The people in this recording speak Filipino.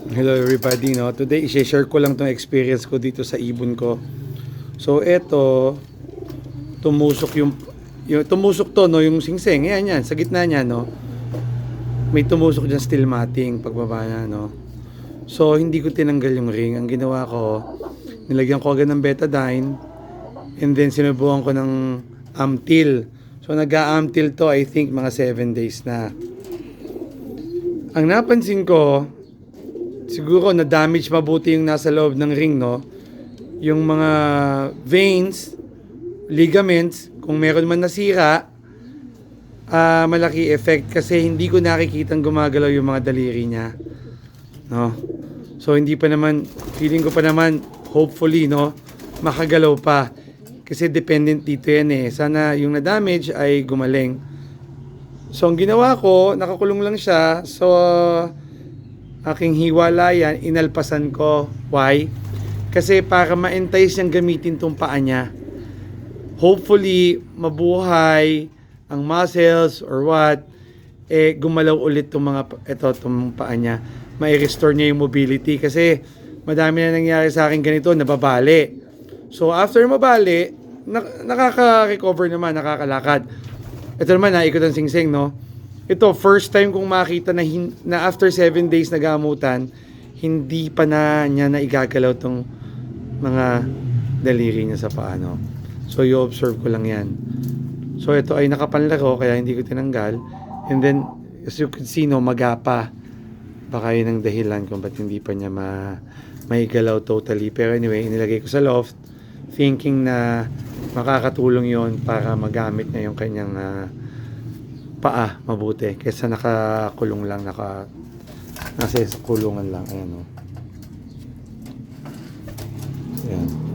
Hello everybody, no. Today i-share ko lang tong experience ko dito sa ibon ko. So eto, tumusok yung tumusok to, no, yung singsing. Yan sa gitna niya, no. May tumusok diyan steel matting pagbaba niya, no. So hindi ko tinanggal yung ring. Ang ginawa ko, nilagyan ko agad ng betadine and then sinubukan ko ng Amtil. So nag-a-Amtil to, I think mga 7 days na. Ang napansin ko, siguro na damage mabuti yung nasa loob ng ring, no. Yung mga veins, ligaments, kung meron man nasira, malaki effect kasi hindi ko nakikitang gumagalaw yung mga daliri niya, no. So hindi pa naman, feeling ko pa naman, hopefully, no, makagalaw pa. Kasi dependent dito yan eh. Sana yung na-damage ay gumaling. So ang ginawa ko, nakakulong lang siya. So aking hiwalayan, inalpasan ko. Why? Kasi para ma-entice niyang gamitin tong paa niya. Hopefully, mabuhay ang muscles or what, gumalaw ulit tong tong paa niya. Mai-restore niya yung mobility. Kasi madami na nangyari sa akin ganito, nababali. So after mabali, nakaka-recover naman, nakakalakad. Ito naman, naikot ang singsing, no? Ito, first time kong makita na after 7 days na gamutan, hindi pa na niya naigagalaw tong mga daliri niya sa paa, no? So, you-observe ko lang yan. So, ito ay nakapanlaro, kaya hindi ko tinanggal. And then, as you can see, no, magapa. Baka yun ang dahilan kung ba't hindi pa niya maigalaw totally. Pero anyway, inilagay ko sa loft, thinking na makakatulong yon para magamit niya yung kanyang paa mabuti kaysa nakakulong lang, nasa kulungan lang. Ayan, o. Ayan.